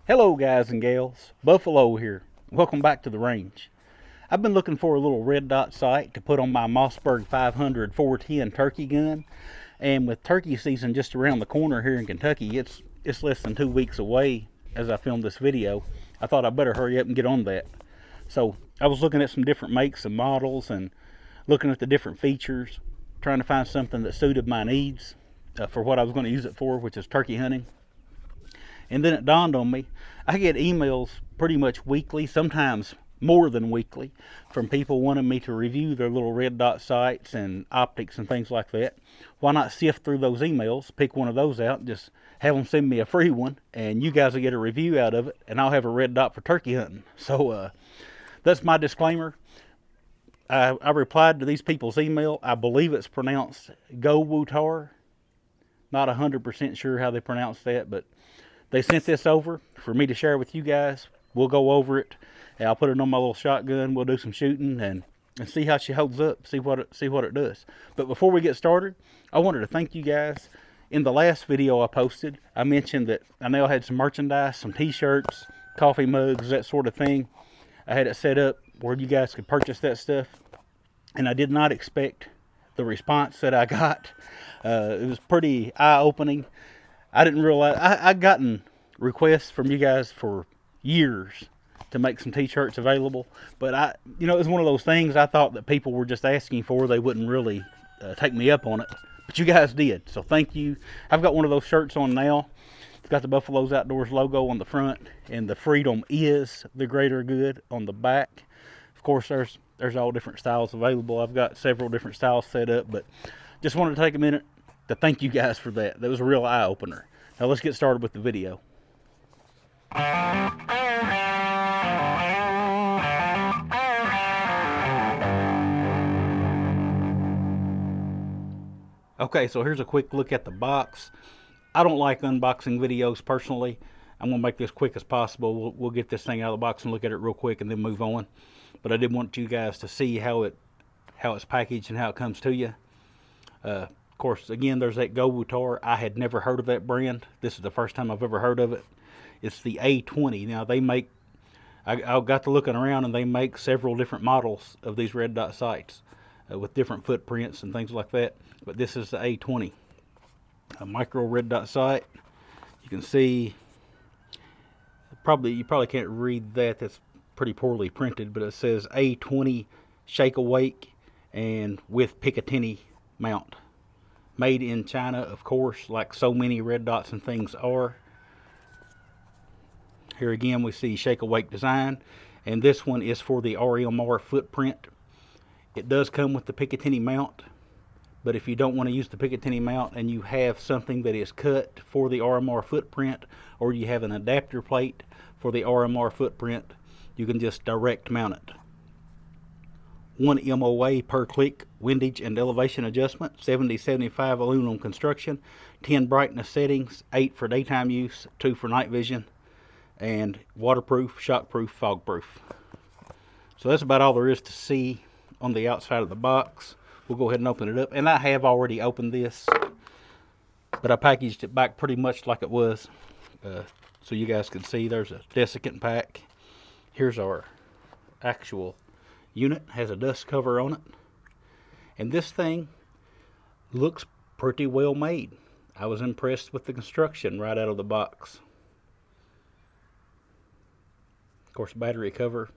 Hello guys and gals, Buffalo here. Welcome back to the range. I've been looking for a little red dot sight to put on my Mossberg 500 410 turkey gun, and with turkey season just around the corner here in Kentucky, it's less than 2 weeks away as I filmed this video. I thought I'd better hurry up and get on that. So I was looking at some different makes and models and looking at the different features, trying to find something that suited my needs for what I was going to use it for, which is turkey hunting. And then it dawned on me, I get emails pretty much weekly, sometimes more than weekly, from people wanting me to review their little red dot sights and optics and things like that. Why not sift through those emails, pick one of those out, and just have them send me a free one, and you guys will get a review out of it, and I'll have a red dot for turkey hunting. So that's my disclaimer. I replied to these people's email. I believe it's pronounced GOWUTAR. Not 100% sure how they pronounce that, but they sent this over for me to share with you guys. We'll go over it, and I'll put it on my little shotgun. We'll do some shooting and see how she holds up, see what it does. But before we get started, I wanted to thank you guys. In the last video I posted, I mentioned that I now had some merchandise, some t-shirts, coffee mugs, that sort of thing. I had it set up where you guys could purchase that stuff, and I did not expect the response that I got. It was pretty eye-opening. I didn't realize I'd gotten requests from you guys for years to make some t-shirts available, but it was one of those things I thought that people were just asking for. They wouldn't really take me up on it, but you guys did, so thank you. I've got one of those shirts on now. It's got the Buffalo's Outdoors logo on the front, and the freedom is the greater good on the back. Of course, there's all different styles available. I've got several different styles set up, but just wanted to take a minute to thank you guys for that. That was a real eye-opener. Now let's get started with the video. Okay, so here's a quick look at the box. I don't like unboxing videos personally. I'm going to make this quick as possible. We'll get this thing out of the box and look at it real quick and then move on. But I did want you guys to see how it's packaged and how it comes to you. Of course, again, there's that GOWUTAR. I had never heard of that brand. This is the first time I've ever heard of it. It's the A20. Now, I got to looking around, and they make several different models of these red dot sights with different footprints and things like that. But this is the A20, a micro red dot sight. You can see, you probably can't read that. That's pretty poorly printed, but it says A20 Shake Awake and with Picatinny mount. Made in China, of course, like so many red dots and things are. Here again we see Shake Awake design, and this one is for the RMR footprint. It does come with the Picatinny mount, but if you don't want to use the Picatinny mount and you have something that is cut for the RMR footprint, or you have an adapter plate for the RMR footprint, you can just direct mount it. 1 MOA per click, windage and elevation adjustment, 70-75 aluminum construction, 10 brightness settings, 8 for daytime use, 2 for night vision, and waterproof, shockproof, fogproof. So that's about all there is to see on the outside of the box. We'll go ahead and open it up, and I have already opened this, but I packaged it back pretty much like it was, so you guys can see there's a desiccant pack. Here's our actual unit. Has a dust cover on it, and this thing looks pretty well made. I was impressed with the construction right out of the box. Of course, battery cover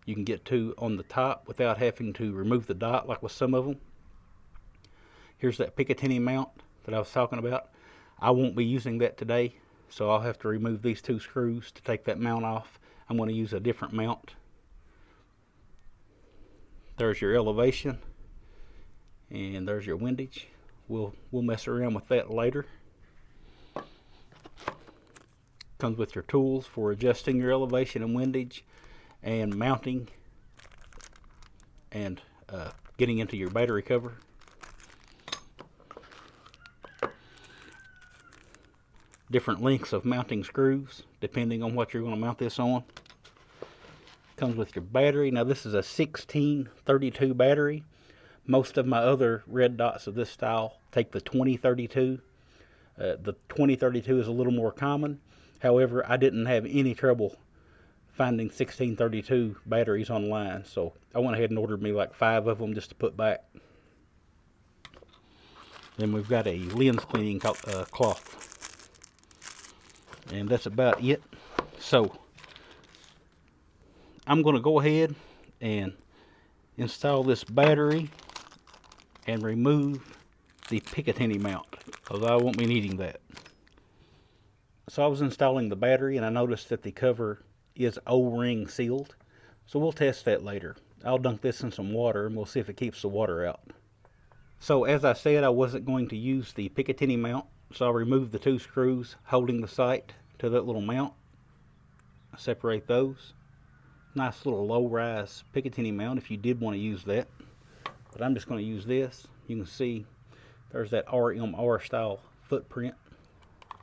you can get to on the top without having to remove the dot like with some of them. Here's that Picatinny mount that I was talking about. I won't be using that today, so I'll have to remove these 2 screws to take that mount off. I'm going to use a different mount. There's your elevation, and there's your windage. We'll mess around with that later. Comes with your tools for adjusting your elevation and windage, and mounting, and getting into your battery cover. Different lengths of mounting screws depending on what you're going to mount this on. Comes with your battery. Now this is a 1632 battery. Most of my other red dots of this style take the 2032. The 2032 is a little more common, However, I didn't have any trouble finding 1632 batteries online, so I went ahead and ordered me like 5 of them just to put back. Then we've got a lens cleaning cloth, and that's about it. So I'm going to go ahead and install this battery and remove the Picatinny mount, because I won't be needing that. So I was installing the battery and I noticed that the cover is O-ring sealed, so we'll test that later. I'll dunk this in some water and we'll see if it keeps the water out. So as I said, I wasn't going to use the Picatinny mount, so I'll remove the 2 screws holding the sight to that little mount. Separate those. Nice little low-rise Picatinny mount if you did want to use that, but I'm just going to use this. You can see there's that RMR style footprint.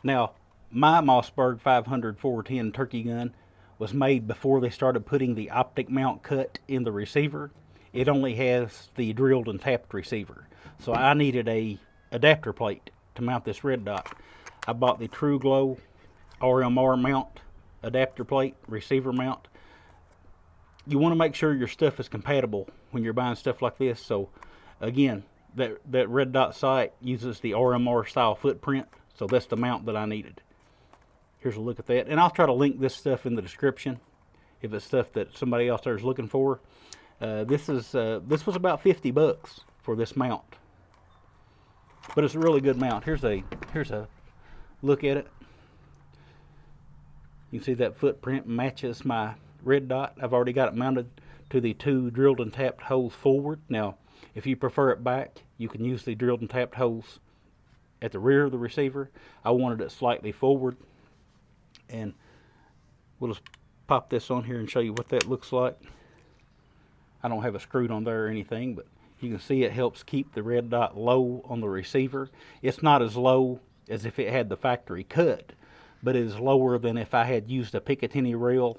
Now, my Mossberg 500 410 turkey gun was made before they started putting the optic mount cut in the receiver. It only has the drilled and tapped receiver, so I needed a adapter plate to mount this red dot. I bought the True Glow RMR mount adapter plate receiver mount. You want to make sure your stuff is compatible when you're buying stuff like this. So again, that red dot sight uses the RMR style footprint, so that's the mount that I needed. Here's a look at that, and I'll try to link this stuff in the description if it's stuff that somebody else there is looking for. This was about 50 bucks for this mount, but it's a really good mount. Here's a look at it. You can see that footprint matches my red dot. I've already got it mounted to the 2 drilled and tapped holes forward. Now, if you prefer it back, you can use the drilled and tapped holes at the rear of the receiver. I wanted it slightly forward, and we'll just pop this on here and show you what that looks like. I don't have it screwed on there or anything, but you can see it helps keep the red dot low on the receiver. It's not as low as if it had the factory cut, but it is lower than if I had used a Picatinny rail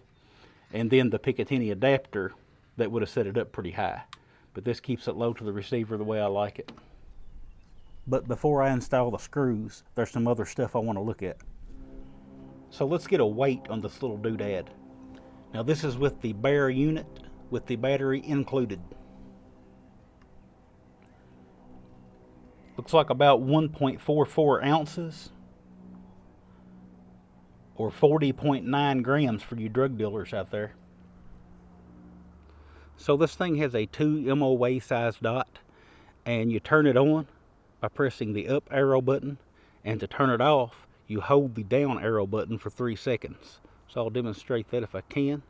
and then the Picatinny adapter that would have set it up pretty high. But this keeps it low to the receiver the way I like it. But before I install the screws, there's some other stuff I want to look at. So let's get a weight on this little doodad. Now this is with the bare unit, with the battery included. Looks like about 1.44 ounces, or 40.9 grams for you drug dealers out there. So this thing has a 2 MOA size dot, and you turn it on by pressing the up arrow button, and to turn it off you hold the down arrow button for 3 seconds. So I'll demonstrate that if I can.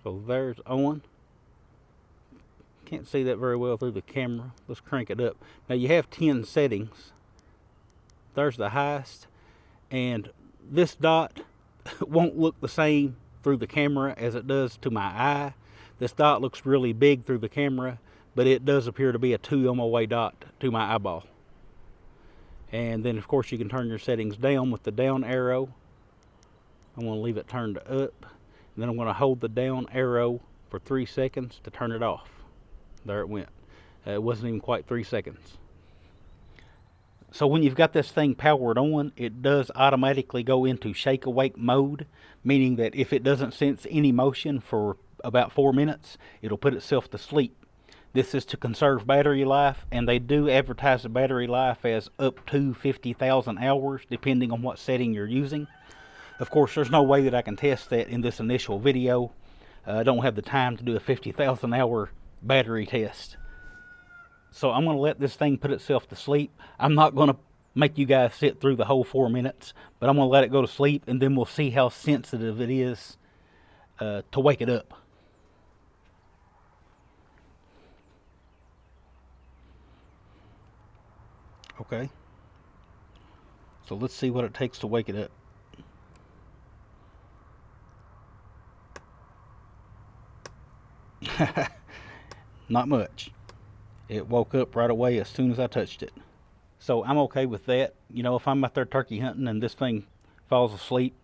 So there's on. Can't see that very well through the camera. Let's crank it up. Now you have 10 settings. There's the highest, and this dot won't look the same through the camera as it does to my eye. This dot looks really big through the camera, but it does appear to be a 2 MOA dot to my eyeball. And then of course you can turn your settings down with the down arrow. I'm going to leave it turned up, and then I'm going to hold the down arrow for 3 seconds to turn it off. There it went. It wasn't even quite 3 seconds. So when you've got this thing powered on, it does automatically go into shake awake mode, meaning that if it doesn't sense any motion for about 4 minutes, it'll put itself to sleep. This is to conserve battery life, and they do advertise the battery life as up to 50,000 hours, depending on what setting you're using. Of course, there's no way that I can test that in this initial video. I don't have the time to do a 50,000 hour battery test. So I'm going to let this thing put itself to sleep. I'm not going to make you guys sit through the whole 4 minutes, but I'm going to let it go to sleep, and then we'll see how sensitive it is to wake it up. Okay. So let's see what it takes to wake it up. Not much. It woke up right away as soon as I touched it. So I'm okay with that. You know, if I'm out there turkey hunting and this thing falls asleep,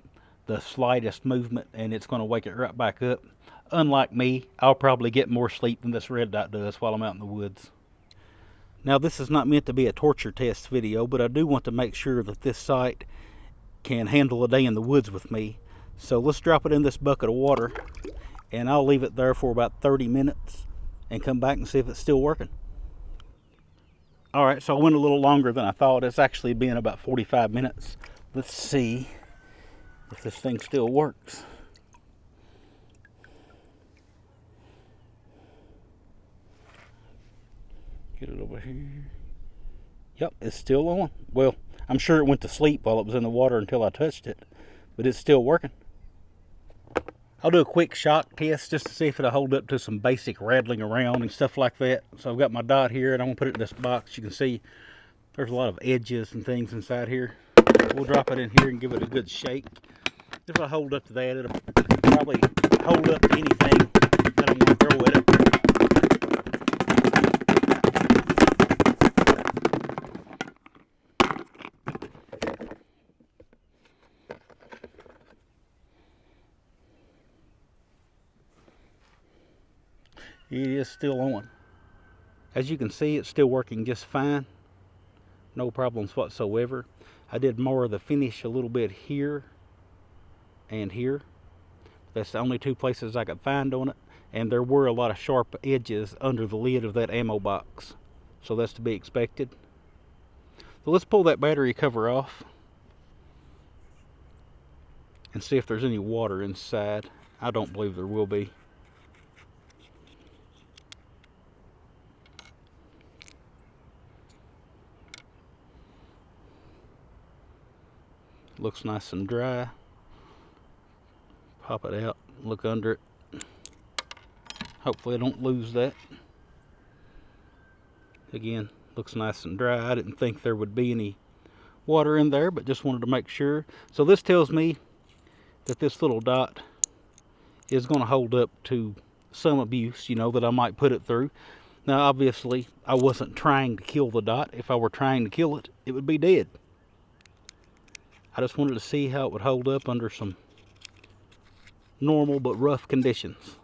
the slightest movement and it's going to wake it right back up. Unlike me, I'll probably get more sleep than this red dot does while I'm out in the woods. Now this is not meant to be a torture test video, but I do want to make sure that this sight can handle a day in the woods with me. So let's drop it in this bucket of water, and I'll leave it there for about 30 minutes and come back and see if it's still working. All right, so I went a little longer than I thought. It's actually been about 45 minutes. Let's see if this thing still works. Get it over here. Yep, it's still on. Well, I'm sure it went to sleep while it was in the water until I touched it, but it's still working. I'll do a quick shock test just to see if it'll hold up to some basic rattling around and stuff like that. So I've got my dot here, and I'm gonna put it in this box. You can see there's a lot of edges and things inside here. We'll drop it in here and give it a good shake. If it'll hold up to that, it'll probably hold up to anything that I'm gonna throw at it. It is still on. As you can see, it's still working just fine. No problems whatsoever. I did more of the finish a little bit here and here. That's the only two places I could find on it. And there were a lot of sharp edges under the lid of that ammo box. So that's to be expected. So let's pull that battery cover off and see if there's any water inside. I don't believe there will be. Looks nice and dry. Pop it out, look under it. Hopefully I don't lose that. Again, looks nice and dry. I didn't think there would be any water in there, but just wanted to make sure. So this tells me that this little dot is going to hold up to some abuse, you know, that I might put it through. Now obviously I wasn't trying to kill the dot. If I were trying to kill it, it would be dead. I just wanted to see how it would hold up under some normal but rough conditions.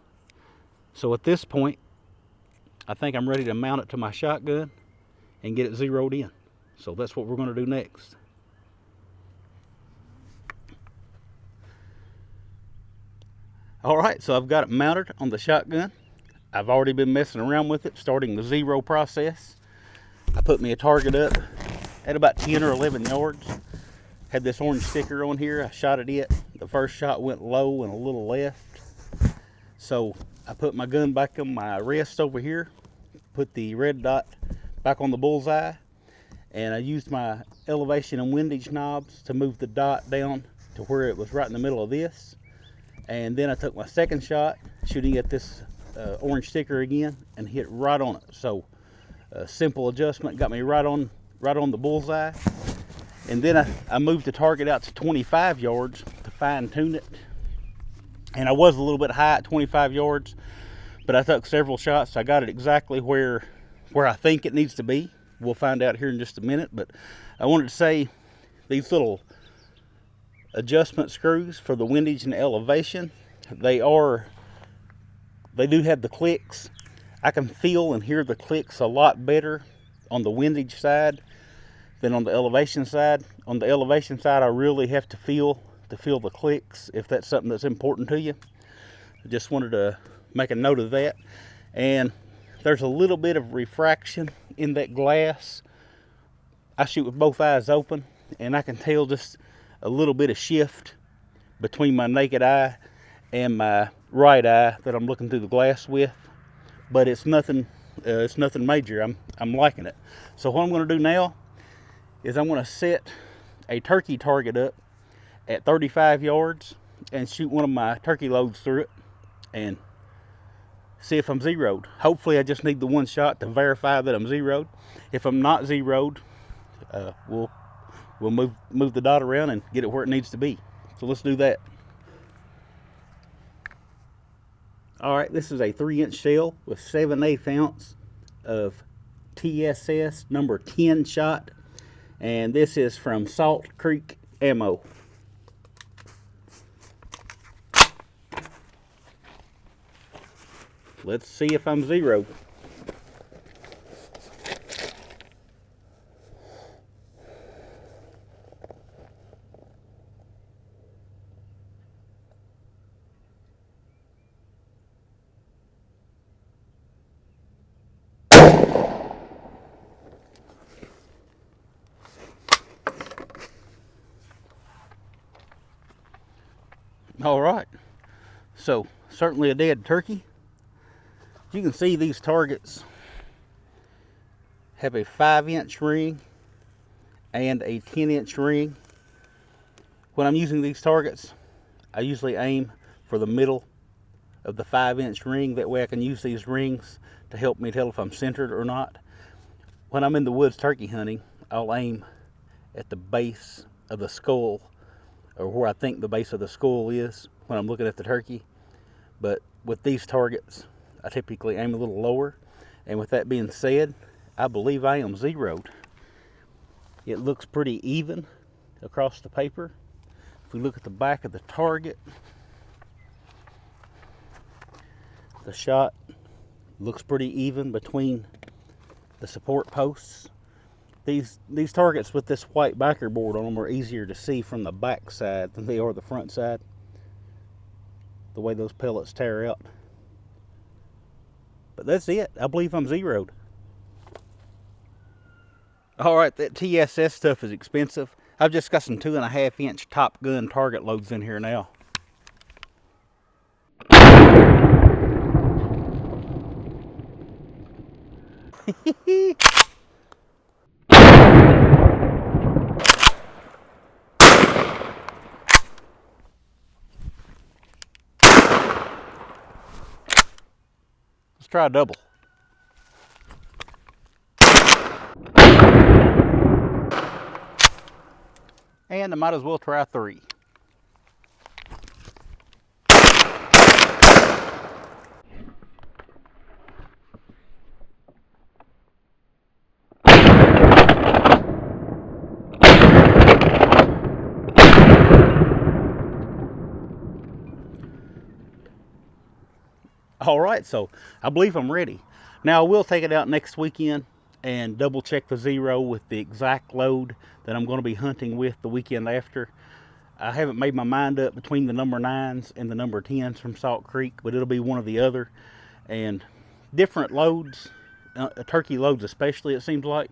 So at this point, I think I'm ready to mount it to my shotgun and get it zeroed in. So that's what we're going to do next. Alright, so I've got it mounted on the shotgun. I've already been messing around with it, starting the zero process. I put me a target up at about 10 or 11 yards. Had this orange sticker on here. I shot at it. The first shot went low and a little left. So I put my gun back on my rest over here, put the red dot back on the bullseye, and I used my elevation and windage knobs to move the dot down to where it was right in the middle of this. And then I took my second shot, shooting at this orange sticker again, and hit right on it. So a simple adjustment got me right on the bullseye. And then I moved the target out to 25 yards to fine tune it. And I was a little bit high at 25 yards, but I took several shots. I got it exactly where I think it needs to be. We'll find out here in just a minute. But I wanted to say these little adjustment screws for the windage and elevation, they do have the clicks. I can feel and hear the clicks a lot better on the windage side than on the elevation side. On the elevation side, I really have to feel the clicks if that's something that's important to you. I just wanted to make a note of that. And there's a little bit of refraction in that glass. I shoot with both eyes open, and I can tell just a little bit of shift between my naked eye and my right eye that I'm looking through the glass with. But it's nothing major. I'm liking it. So what I'm going to do now is I'm going to set a turkey target up at 35 yards and shoot one of my turkey loads through it and see if I'm zeroed. Hopefully I just need the one shot to verify that I'm zeroed. If I'm not zeroed, we'll move the dot around and get it where it needs to be. So let's do that. Alright, this is a 3-inch shell with 7/8 ounce of TSS number 10 shot. And this is from Salt Creek Ammo. Let's see if I'm zeroed. All right, so certainly a dead turkey. You can see these targets have a 5-inch ring and a 10-inch ring. When I'm using these targets, I usually aim for the middle of the 5-inch ring. That way I can use these rings to help me tell if I'm centered or not. When I'm in the woods turkey hunting, I'll aim at the base of the skull, or where I think the base of the skull is when I'm looking at the turkey. But with these targets, I typically aim a little lower. And with that being said, I believe I am zeroed. It looks pretty even across the paper. If we look at the back of the target, the shot looks pretty even between the support posts. These targets with this white backer board on them are easier to see from the back side than they are the front side, the way those pellets tear out. But that's it. I believe I'm zeroed. All right, that TSS stuff is expensive. I've just got some 2.5-inch Top Gun target loads in here now. Let's try a double. And I might as well try 3. All right, so I believe I'm ready. Now I will take it out next weekend and double check the zero with the exact load that I'm going to be hunting with the weekend after. I haven't made my mind up between the number 9s and the number 10s from Salt Creek, but it'll be one or the other. And different loads, turkey loads especially, it seems like,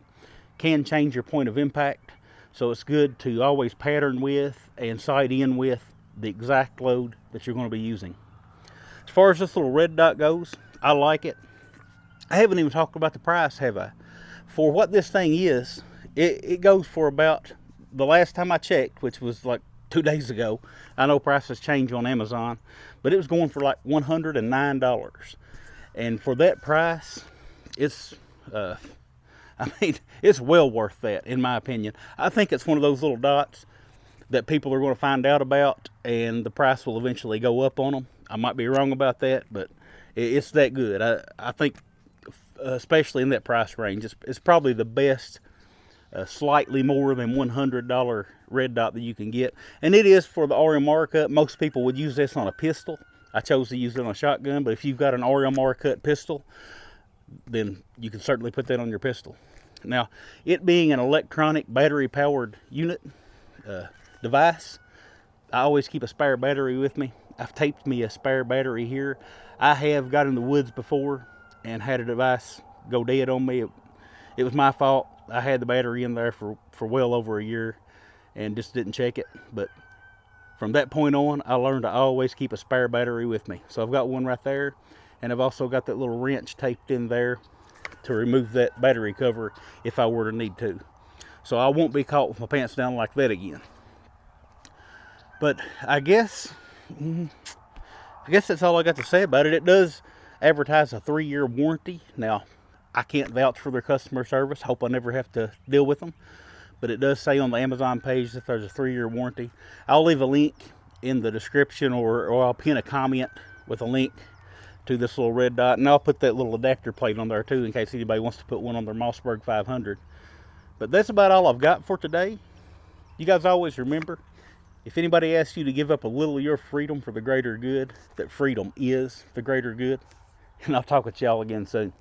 can change your point of impact. So it's good to always pattern with and sight in with the exact load that you're going to be using. As far as this little red dot goes, I like it. I haven't even talked about the price, have I? For what this thing is, it goes for about, the last time I checked, which was like 2 days ago. I know prices change on Amazon, but it was going for like $109. And for that price, it's, it's well worth that, in my opinion. I think it's one of those little dots that people are going to find out about, and the price will eventually go up on them. I might be wrong about that, but it's that good. I think, especially in that price range, it's probably the best, slightly more than $100 red dot that you can get. And it is for the RMR cut. Most people would use this on a pistol. I chose to use it on a shotgun, but if you've got an RMR cut pistol, then you can certainly put that on your pistol. Now, it being an electronic battery powered unit, device, I always keep a spare battery with me. I've taped me a spare battery here. I have got in the woods before and had a device go dead on me. It was my fault. I had the battery in there for well over a year and just didn't check it. But from that point on, I learned to always keep a spare battery with me. So I've got one right there, and I've also got that little wrench taped in there to remove that battery cover if I were to need to. So I won't be caught with my pants down like that again. But I guess that's all I got to say about it. It does advertise a 3-year warranty. Now, I can't vouch for their customer service. Hope I never have to deal with them. But it does say on the Amazon page that there's a 3-year warranty. I'll leave a link in the description, or I'll pin a comment with a link to this little red dot. And I'll put that little adapter plate on there too, in case anybody wants to put one on their Mossberg 500. But that's about all I've got for today. You guys always remember, if anybody asks you to give up a little of your freedom for the greater good, that freedom is the greater good. And I'll talk with y'all again soon.